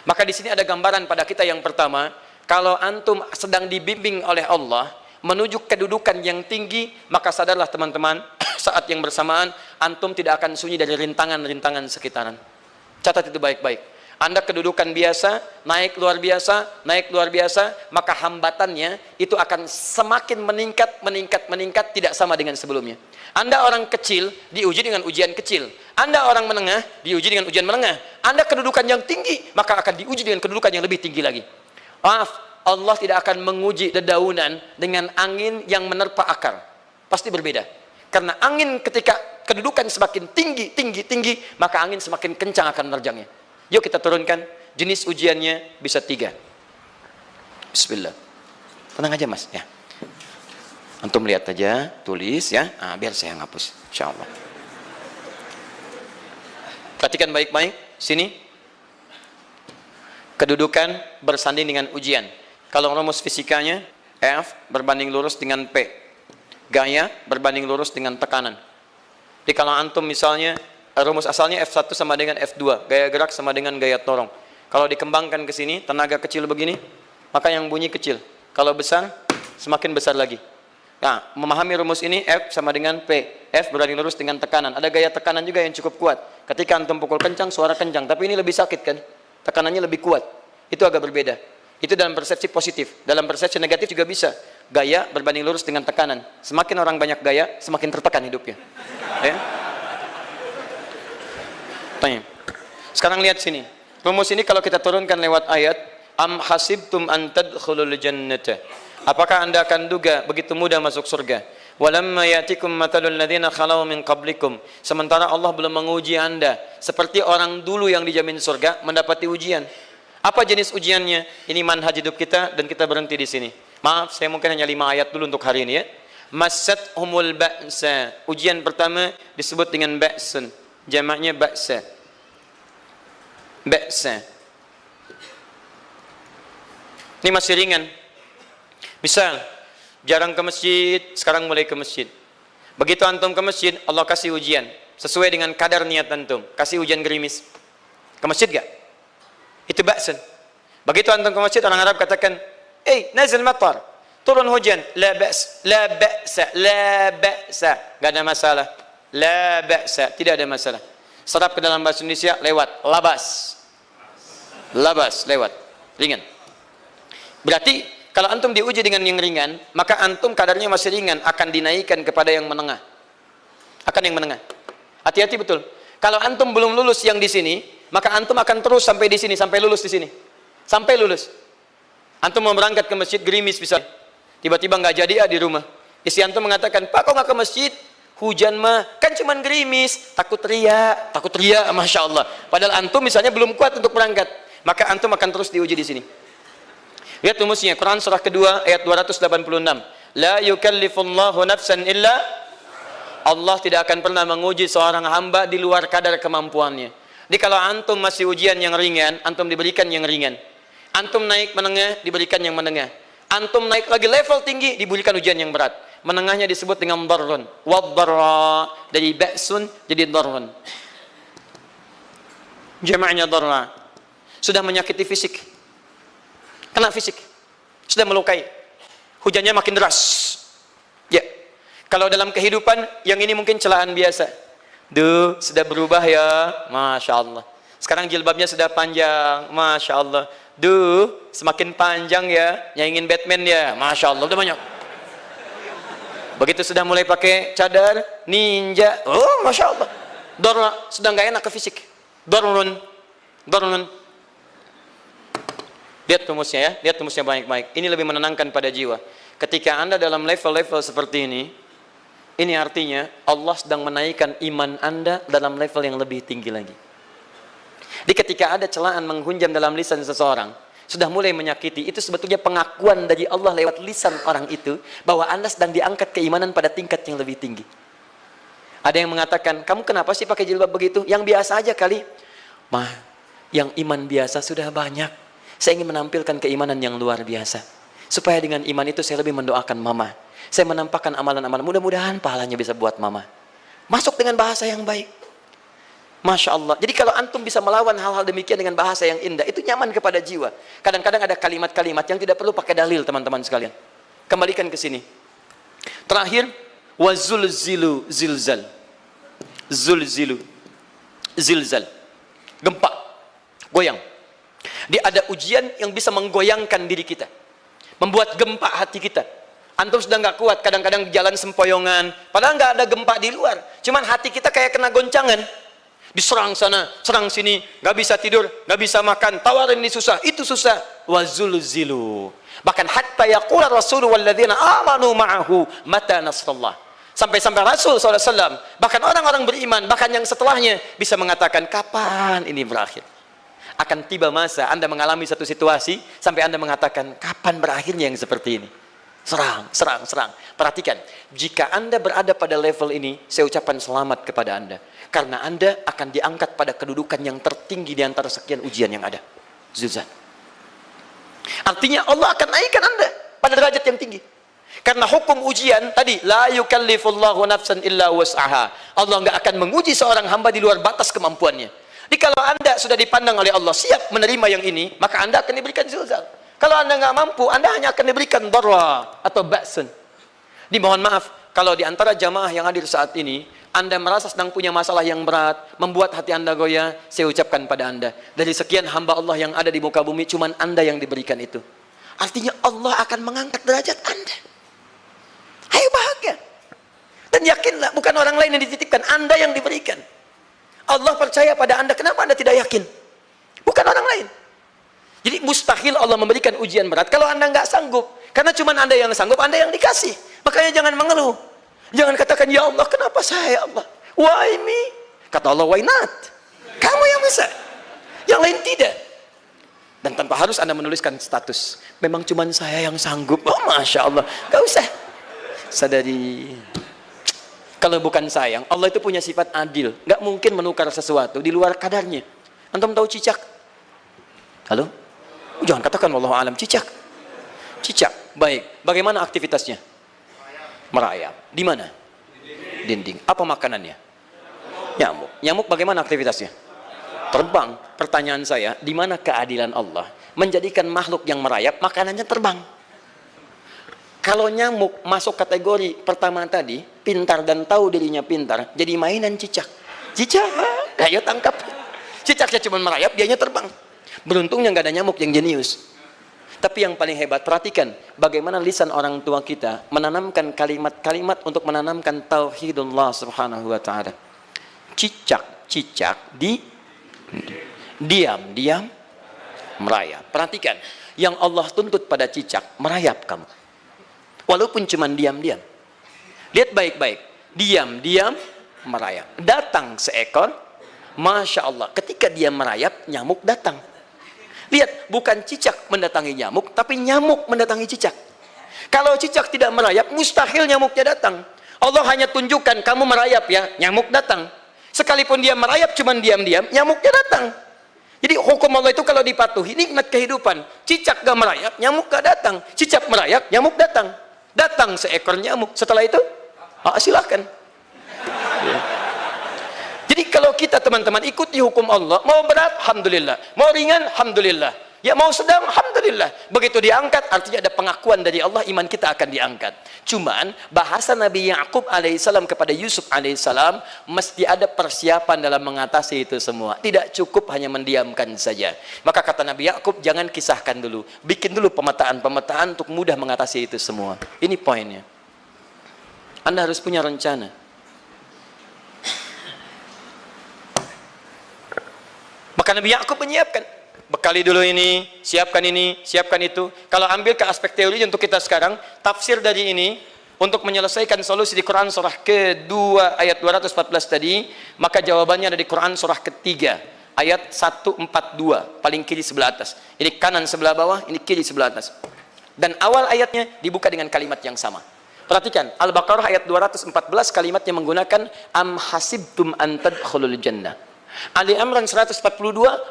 Maka di sini ada gambaran pada kita yang pertama, kalau antum sedang dibimbing oleh Allah menuju kedudukan yang tinggi, maka sadarlah teman-teman, saat yang bersamaan antum tidak akan sunyi dari rintangan-rintangan sekitaran. Catat itu baik-baik. Anda kedudukan biasa, naik luar biasa, maka hambatannya itu akan semakin meningkat, tidak sama dengan sebelumnya. Anda orang kecil, diuji dengan ujian kecil. Anda orang menengah, diuji dengan ujian menengah. Anda kedudukan yang tinggi, maka akan diuji dengan kedudukan yang lebih tinggi lagi. Maaf, Allah tidak akan menguji dedaunan dengan angin yang menerpa akar. Pasti berbeda. Karena angin ketika kedudukan semakin tinggi, maka angin semakin kencang akan menerjangnya. Yuk kita turunkan. Jenis ujiannya bisa 3. Bismillah. Tenang aja mas ya. Antum lihat aja, tulis ya. Biar saya ngapus, insyaallah. Perhatikan baik-baik. Sini. Kedudukan bersanding dengan ujian. Kalau rumus fisikanya, F berbanding lurus dengan P. Gaya berbanding lurus dengan tekanan. Jadi kalau antum misalnya, rumus asalnya F1 sama dengan F2. Gaya gerak sama dengan gaya dorong. Kalau dikembangkan ke sini, tenaga kecil begini, maka yang bunyi kecil. Kalau besar, semakin besar lagi. Nah, memahami rumus ini, F sama dengan P. F berbanding lurus dengan tekanan. Ada gaya tekanan juga yang cukup kuat. Ketika antum pukul kencang, suara kencang. Tapi ini lebih sakit kan? Tekanannya lebih kuat. Itu agak berbeda. Itu dalam persepsi positif. Dalam persepsi negatif juga bisa. Gaya berbanding lurus dengan tekanan. Semakin orang banyak gaya, semakin tertekan hidupnya. Ya? Tanya. Sekarang lihat sini. Rumus ini kalau kita turunkan lewat ayat, am hasibtum an tadkhulul jannata. Apakah Anda akan duga begitu mudah masuk surga? Walamma yatikum matalul ladzina khalau min qablikum. Sementara Allah belum menguji Anda seperti orang dulu yang dijamin surga mendapati ujian. Apa jenis ujiannya? Ini manhaj hidup kita dan kita berhenti di sini. Maaf, saya mungkin hanya 5 ayat dulu untuk hari ini ya. Massathumul ba'sa. Ujian pertama disebut dengan ba'sun. Jamaknya ba'sa. Ba'sa. Ini masih ringan. Misal, jarang ke masjid, sekarang mulai ke masjid. Begitu antum ke masjid, Allah kasih ujian. Sesuai dengan kadar niat antum. Kasih hujan gerimis. Ke masjid gak? Itu ba'sun. Begitu antum ke masjid, orang Arab katakan, nazil matar, turun hujan. La ba's, la ba'sa, la ba'sa. Gak ada masalah. La ba'sa, tidak ada masalah. Serap ke dalam bahasa Indonesia, lewat. Labas. Labas, lewat. Ringan. Berarti, kalau antum diuji dengan yang ringan, maka antum kadarnya masih ringan, akan dinaikkan kepada yang menengah. Akan yang menengah. Hati-hati betul. Kalau antum belum lulus yang di sini, maka antum akan terus sampai di sini, sampai lulus di sini. Sampai lulus. Antum mau berangkat ke masjid, gerimis bisa. Tiba-tiba nggak jadi di rumah. Istri antum mengatakan, Pak kok nggak ke masjid? Hujan mah, kan cuman gerimis. Takut teriak, Masya Allah. Padahal antum misalnya belum kuat untuk berangkat. Maka antum akan terus diuji di sini. Lihat rumusnya, Quran surah kedua ayat 286. La yukallifullahu nafsan illa. Allah tidak akan pernah menguji seorang hamba di luar kadar kemampuannya. Jadi kalau antum masih ujian yang ringan, antum diberikan yang ringan. Antum naik menengah, diberikan yang menengah. Antum naik lagi level tinggi, diberikan ujian yang berat. Menengahnya disebut dengan darrun. Waddarra, dari ba'sun jadi darrun. Jamaknya darra. Sudah menyakiti fisik. Kena fisik. Sudah melukai. Hujannya makin deras. Ya. Kalau dalam kehidupan, yang ini mungkin celaan biasa. Duh, sudah berubah ya. Masya Allah. Sekarang jilbabnya sudah panjang. Masya Allah. Duh, semakin panjang ya. Yang ingin Batman ya. Masya Allah, udah banyak. Begitu sudah mulai pakai cadar, ninja. Oh, Masya Allah. Dorna, sudah nggak enak ke fisik. Dornun. Lihat rumusnya ya. Lihat rumusnya baik-baik. Ini lebih menenangkan pada jiwa. Ketika Anda dalam level-level seperti ini artinya Allah sedang menaikkan iman Anda dalam level yang lebih tinggi lagi. Jadi ketika ada celaan menghunjam dalam lisan seseorang, sudah mulai menyakiti, itu sebetulnya pengakuan dari Allah lewat lisan orang itu, bahwa Anda sedang diangkat keimanan pada tingkat yang lebih tinggi. Ada yang mengatakan, kamu kenapa sih pakai jilbab begitu? Yang biasa aja kali. Mah, yang iman biasa sudah banyak. Saya ingin menampilkan keimanan yang luar biasa. Supaya dengan iman itu saya lebih mendoakan mama. Saya menampakkan amalan-amalan, mudah-mudahan pahalanya bisa buat mama. Masuk dengan bahasa yang baik. Masya Allah. Jadi kalau antum bisa melawan hal-hal demikian dengan bahasa yang indah, itu nyaman kepada jiwa. Kadang-kadang ada kalimat-kalimat yang tidak perlu pakai dalil, teman-teman sekalian. Kembalikan ke sini. Terakhir, wazulzilu zilzal. Zulzilu zilzal. Gempa, goyang. Dia ada ujian yang bisa menggoyangkan diri kita, membuat gempa hati kita. Antum sudah nggak kuat, kadang-kadang jalan sempoyongan, padahal nggak ada gempa di luar, cuman hati kita kayak kena goncangan. Diserang sana, serang sini, nggak bisa tidur, nggak bisa makan, tawarin ini susah, itu susah. Wazulzilu. Bahkan hatta yaqula Rasulullah walladzina amanu ma'ahu mata nasrullah. Sampai-sampai Rasul SAW, bahkan orang-orang beriman, bahkan yang setelahnya bisa mengatakan, kapan ini berakhir? Akan tiba masa Anda mengalami satu situasi sampai Anda mengatakan, kapan berakhirnya yang seperti ini? Serang, serang, serang. Perhatikan, jika Anda berada pada level ini, saya ucapkan selamat kepada Anda. Karena Anda akan diangkat pada kedudukan yang tertinggi di antara sekian ujian yang ada. Zuzan. Artinya Allah akan naikkan Anda pada derajat yang tinggi. Karena hukum ujian tadi, la yukallifullahu nafsan illa wus'aha. Allah nggak akan menguji seorang hamba di luar batas kemampuannya. Jadi kalau Anda sudah dipandang oleh Allah siap menerima yang ini, maka Anda akan diberikan zilzal. Kalau Anda nggak mampu, Anda hanya akan diberikan darra atau ba'sun. Dimohon maaf, kalau di antara jamaah yang hadir saat ini, Anda merasa sedang punya masalah yang berat, membuat hati Anda goyah, saya ucapkan pada Anda, dari sekian hamba Allah yang ada di muka bumi, cuman Anda yang diberikan itu. Artinya Allah akan mengangkat derajat Anda. Ayo bahagia. Dan yakinlah, bukan orang lain yang dititipkan, Anda yang diberikan. Allah percaya pada Anda, kenapa Anda tidak yakin? Bukan orang lain. Jadi mustahil Allah memberikan ujian berat kalau Anda nggak sanggup. Karena cuma Anda yang sanggup, Anda yang dikasih. Makanya jangan mengeluh. Jangan katakan, ya Allah, kenapa saya, ya Allah? Why me? Kata Allah, why not? Kamu yang bisa. Yang lain tidak. Dan tanpa harus Anda menuliskan status. Memang cuma saya yang sanggup. Oh, Masya Allah. Gak usah. Sadari. Kalau bukan sayang, Allah itu punya sifat adil. Gak mungkin menukar sesuatu di luar kadarnya. Antum tahu cicak? Halo? Jangan katakan wallahu alam, cicak. Cicak, baik. Bagaimana aktivitasnya? Merayap. Di mana? Dinding. Apa makanannya? Nyamuk. Nyamuk bagaimana aktivitasnya? Terbang. Pertanyaan saya, di mana keadilan Allah menjadikan makhluk yang merayap makanannya terbang? Kalau nyamuk masuk kategori pertama tadi, pintar dan tahu dirinya pintar, jadi mainan cicak. Cicak, ayo tangkap. Cicaknya cuma merayap, dianya terbang. Beruntungnya nggak ada nyamuk yang jenius. Tapi yang paling hebat, perhatikan bagaimana lisan orang tua kita menanamkan kalimat-kalimat untuk menanamkan tauhidullah subhanahu wa ta'ala. Cicak-cicak diam-diam merayap. Perhatikan, yang Allah tuntut pada cicak, merayap kamu. Walaupun cuma diam-diam. Lihat baik-baik, diam-diam merayap. Datang seekor, Masya Allah, ketika dia merayap, nyamuk datang. Lihat, bukan cicak mendatangi nyamuk, tapi nyamuk mendatangi cicak. Kalau cicak tidak merayap, mustahil nyamuknya datang. Allah hanya tunjukkan, kamu merayap ya, nyamuk datang. Sekalipun dia merayap, cuman diam-diam, nyamuknya datang. Jadi hukum Allah itu kalau dipatuhi, nikmat kehidupan. Cicak gak merayap, nyamuk gak datang. Cicak merayap, nyamuk datang. Datang seekor nyamuk. Setelah itu, silakan. Ya. Jadi kalau kita teman-teman ikuti hukum Allah, mau berat, alhamdulillah. Mau ringan, alhamdulillah. Ya mau sedang, alhamdulillah. Begitu diangkat, artinya ada pengakuan dari Allah, iman kita akan diangkat. Cuman, bahasa Nabi Ya'qub alaihissalam kepada Yusuf alaihissalam, mesti ada persiapan dalam mengatasi itu semua. Tidak cukup hanya mendiamkan saja. Maka kata Nabi Ya'qub, jangan kisahkan dulu. Bikin dulu pemetaan-pemetaan untuk mudah mengatasi itu semua. Ini poinnya. Anda harus punya rencana. Maka Nabi Ya'qub menyiapkan, bekali dulu ini, siapkan itu. Kalau ambil ke aspek teori untuk kita sekarang, tafsir dari ini untuk menyelesaikan solusi di Quran surah kedua ayat 214 tadi, maka jawabannya ada di Quran surah ketiga ayat 142, paling kiri sebelah atas. Ini kanan sebelah bawah, ini kiri sebelah atas. Dan awal ayatnya dibuka dengan kalimat yang sama. Perhatikan, Al-Baqarah ayat 214 kalimatnya menggunakan am hasibtum an tadkhulul jannah. Ali Imran 142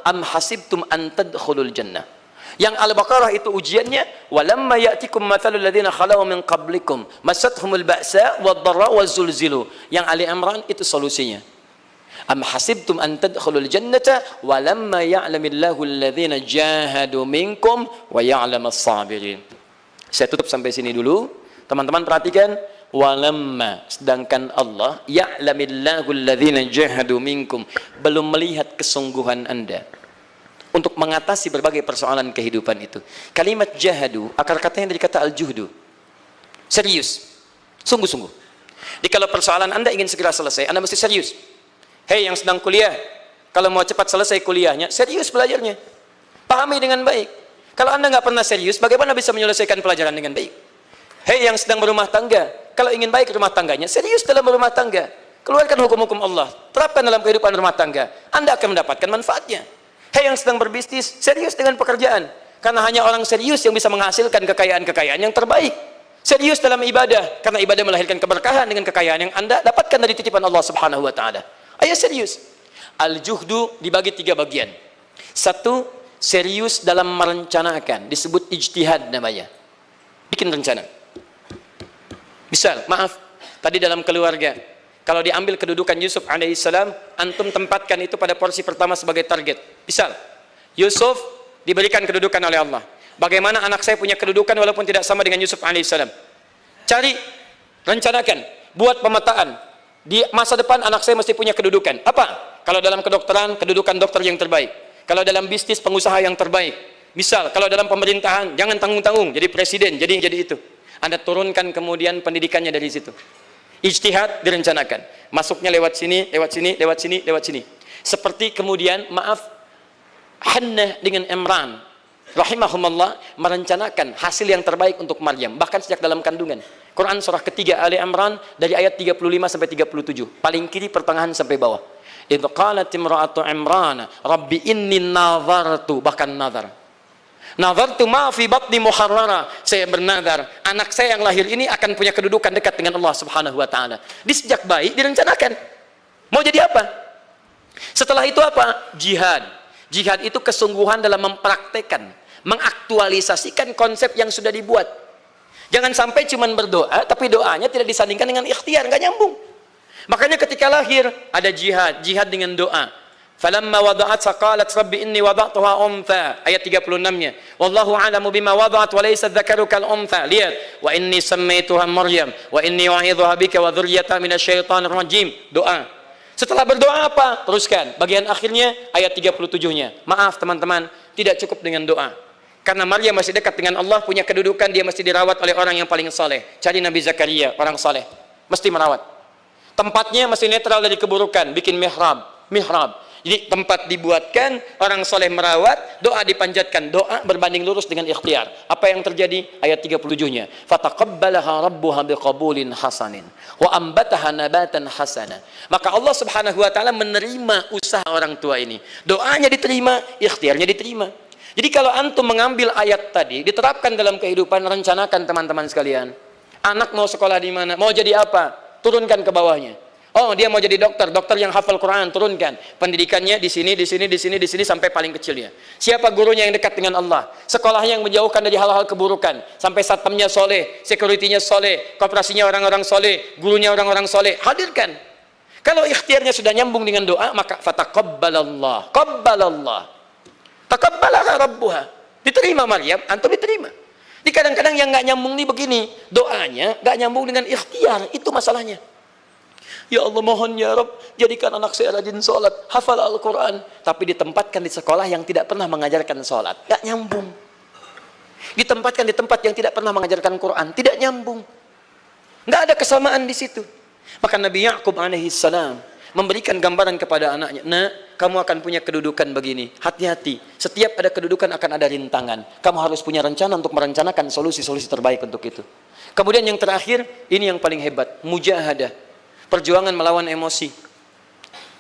am hasibtum an tadkhulul jannah. Yang Al-Baqarah itu ujiannya, walamma ya'tikum mathalul ladzina khalau min qablikum massathumul ba'sa wad-dharra waz-zulzilu. Yang Ali Imran itu solusinya. Am hasibtum an tadkhulul jannata walamma ya'lamillahu alladhina jahadu minkum wa ya'lamas sabirin. Saya tutup sampai sini dulu. Teman-teman perhatikan, walamma, sedangkan Allah ya'lamillahu alladhina jahadu minkum, belum melihat kesungguhan Anda untuk mengatasi berbagai persoalan kehidupan itu. Kalimat jahadu, akar katanya dari kata al-juhdu. Serius, sungguh-sungguh. Jadi kalau persoalan Anda ingin segera selesai, Anda mesti serius. Hei yang sedang kuliah, kalau mau cepat selesai kuliahnya, serius belajarnya. Pahami dengan baik. Kalau Anda nggak pernah serius, bagaimana bisa menyelesaikan pelajaran dengan baik? Hei yang sedang berumah tangga, kalau ingin baik rumah tangganya, serius dalam berumah tangga. Keluarkan hukum-hukum Allah, terapkan dalam kehidupan rumah tangga. Anda akan mendapatkan manfaatnya. Hei yang sedang berbisnis, serius dengan pekerjaan. Karena hanya orang serius yang bisa menghasilkan kekayaan-kekayaan yang terbaik. Serius dalam ibadah, karena ibadah melahirkan keberkahan dengan kekayaan yang Anda dapatkan dari titipan Allah Subhanahu wa taala. Ayo serius. Al-juhdu dibagi 3 bagian. 1, serius dalam merencanakan, disebut ijtihad namanya. Bikin rencana. Misal, maaf, tadi dalam keluarga, kalau diambil kedudukan Yusuf alaihissalam, antum tempatkan itu pada porsi pertama sebagai target. Misal, Yusuf diberikan kedudukan oleh Allah. Bagaimana anak saya punya kedudukan walaupun tidak sama dengan Yusuf alaihissalam? Cari, rencanakan, buat pemetaan. Di masa depan anak saya mesti punya kedudukan. Apa? Kalau dalam kedokteran, kedudukan dokter yang terbaik. Kalau dalam bisnis, pengusaha yang terbaik. Misal, kalau dalam pemerintahan, jangan tanggung-tanggung, jadi presiden, jadi itu. Anda turunkan kemudian pendidikannya dari situ. Ijtihad direncanakan. Masuknya lewat sini, lewat sini, lewat sini, lewat sini. Seperti kemudian, maaf, Hannah dengan Imran, rahimahumullah, merencanakan hasil yang terbaik untuk Maryam, bahkan sejak dalam kandungan. Quran surah ketiga Ali Imran dari ayat 35 sampai 37, paling kiri pertengahan sampai bawah. Idz qalat imra'atu Imran rabbi inni nazartu, bahkan nazar. Nazartu ma fi batni muharrara, saya bernazar anak saya yang lahir ini akan punya kedudukan dekat dengan Allah Subhanahu wa taala. Di sejak bayi direncanakan. Mau jadi apa? Setelah itu apa? Jihad. Jihad itu kesungguhan dalam mempraktekkan, mengaktualisasikan konsep yang sudah dibuat. Jangan sampai cuma berdoa, tapi doanya tidak disandingkan dengan ikhtiar, nggak nyambung. Makanya ketika lahir ada jihad, jihad dengan doa. Falamma wada'at saqalat rabbi inni wada'tuha untha, ayat 36-nya. Wallahu a'lamu bima wada'at wa laysa dzakaru kal untha. Lihat, wa inni sammaituha Maryam wa inni u'idzuha bika wa dzurriyyataha minasyaitonir rajim. Doa. Setelah berdoa apa? Teruskan. Bagian akhirnya ayat 37-nya. Maaf teman-teman, tidak cukup dengan doa. Karena Maryam masih dekat dengan Allah, punya kedudukan, dia mesti dirawat oleh orang yang paling saleh. Cari Nabi Zakaria, orang saleh. Mesti merawat. Tempatnya masih netral dari keburukan, bikin mihrab. Jadi tempat dibuatkan, orang saleh merawat, doa dipanjatkan. Doa berbanding lurus dengan ikhtiar. Apa yang terjadi? Ayat 37-nya. Fataqabbalaha rabbuha biqabulin hasanin wa ambataha nabatan hasana. Maka Allah Subhanahu wa taala menerima usaha orang tua ini. Doanya diterima, ikhtiarnya diterima. Jadi kalau antum mengambil ayat tadi, diterapkan dalam kehidupan, rencanakan teman-teman sekalian. Anak mau sekolah di mana? Mau jadi apa? Turunkan ke bawahnya. Oh, dia mau jadi dokter, dokter yang hafal Quran, turunkan. Pendidikannya di sini, di sini, di sini, di sini sampai paling kecilnya. Siapa gurunya yang dekat dengan Allah? Sekolahnya yang menjauhkan dari hal-hal keburukan, sampai satpamnya soleh, securitynya soleh, koperasinya orang-orang soleh, gurunya orang-orang soleh. Hadirkan. Kalau ikhtiarnya sudah nyambung dengan doa, maka fataqabbalallah, qabbalallah. Taqabbalaha rabbuha. Diterima Maryam, antum diterima. Di kadang-kadang yang nggak nyambung nih begini, doanya nggak nyambung dengan ikhtiar, itu masalahnya. Ya Allah mohon ya Rabb, jadikan anak saya rajin sholat, hafal Al-Quran, tapi ditempatkan di sekolah yang tidak pernah mengajarkan sholat, nggak nyambung. Ditempatkan di tempat yang tidak pernah mengajarkan Quran, tidak nyambung. Nggak ada kesamaan di situ. Maka Nabi Ya'qub alaihissalam memberikan gambaran kepada anaknya, nah, kamu akan punya kedudukan begini, hati-hati, setiap ada kedudukan akan ada rintangan, kamu harus punya rencana untuk merencanakan solusi-solusi terbaik untuk itu. Kemudian yang terakhir, ini yang paling hebat, mujahadah, perjuangan melawan emosi.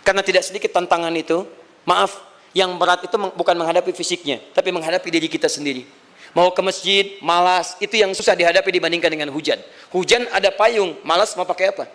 Karena tidak sedikit tantangan itu, maaf, yang berat itu bukan menghadapi fisiknya, tapi menghadapi diri kita sendiri. Mau ke masjid, malas, itu yang susah dihadapi dibandingkan dengan hujan. Hujan ada payung, malas mau pakai apa?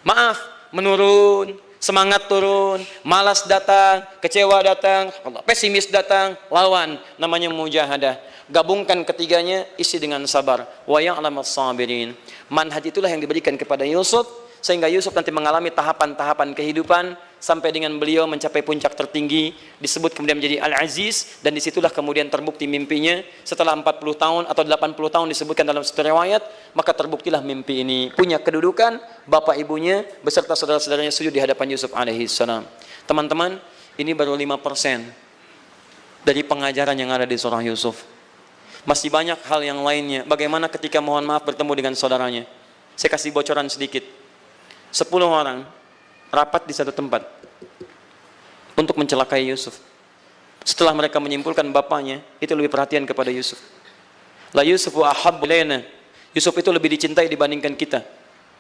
Maaf, menurun, semangat turun, malas datang, kecewa datang, pesimis datang, lawan, namanya mujahadah. Gabungkan ketiganya, isi dengan sabar. Wa ya'lamas sabirin. Manhaj itulah yang diberikan kepada Yusuf sehingga Yusuf nanti mengalami tahapan-tahapan kehidupan sampai dengan beliau mencapai puncak tertinggi, disebut kemudian menjadi Al-Aziz, dan disitulah kemudian terbukti mimpinya setelah 40 tahun atau 80 tahun disebutkan dalam satu riwayat, maka terbuktilah mimpi ini punya kedudukan, bapak ibunya beserta saudara-saudaranya sujud di hadapan Yusuf alaihi salam. Teman-teman, ini baru 5% dari pengajaran yang ada di surah Yusuf. Masih banyak hal yang lainnya. Bagaimana ketika mohon maaf bertemu dengan saudaranya. Saya kasih bocoran sedikit. 10 orang rapat di satu tempat untuk mencelakai Yusuf. Setelah mereka menyimpulkan bapaknya itu lebih perhatian kepada Yusuf. La Yusufu ahabbu ilaina. Yusuf itu lebih dicintai dibandingkan kita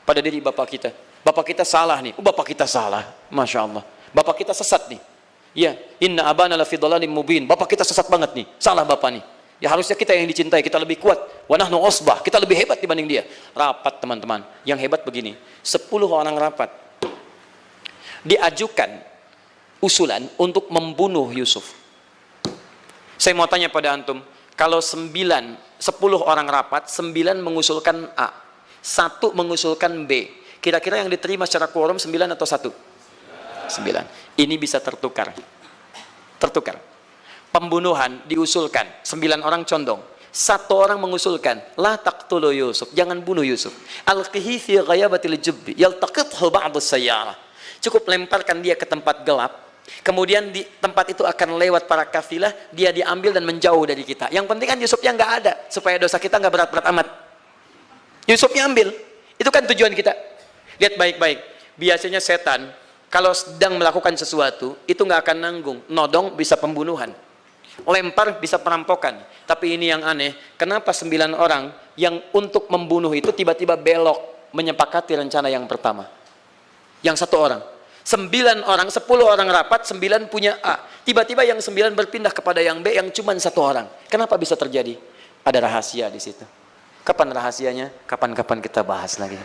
pada diri bapak kita. Bapak kita salah nih. Bapak kita salah. Masya Allah. Bapak kita sesat nih. Ya, inna abana lafi dhalalim mubin. Bapak kita sesat banget nih. Salah bapak nih. Ya harusnya kita yang dicintai, kita lebih kuat. Wa nahnu usbah, kita lebih hebat dibanding dia. Rapat teman-teman. Yang hebat begini, 10 orang rapat. Diajukan usulan untuk membunuh Yusuf. Saya mau tanya pada antum, kalau 10 orang rapat, 9 mengusulkan A, 1 mengusulkan B. Kira-kira yang diterima secara quorum 9 atau 1? 9. Ini bisa tertukar. Tertukar. Pembunuhan diusulkan, 9 orang condong. 1 orang mengusulkan, la taqtulu Yusuf, jangan bunuh Yusuf. Alqihi fi ghayabatil jubbi, yaltaqithu ba'd as-sayyarah. Cukup lemparkan dia ke tempat gelap. Kemudian di tempat itu akan lewat para kafilah, dia diambil dan menjauh dari kita. Yang penting kan Yusufnya nggak ada, supaya dosa kita nggak berat-berat amat. Yusufnya ambil, itu kan tujuan kita. Lihat baik-baik. Biasanya setan kalau sedang melakukan sesuatu itu nggak akan nanggung, nodong bisa pembunuhan. Lempar bisa perampokan. Tapi ini yang aneh, kenapa 9 orang yang untuk membunuh itu tiba-tiba belok menyepakati rencana yang pertama? Yang 1 orang. 9 orang, 10 orang rapat, 9 punya A. Tiba-tiba yang 9 berpindah kepada yang B yang cuma 1 orang. Kenapa bisa terjadi? Ada rahasia di situ. Kapan rahasianya? Kapan-kapan kita bahas lagi.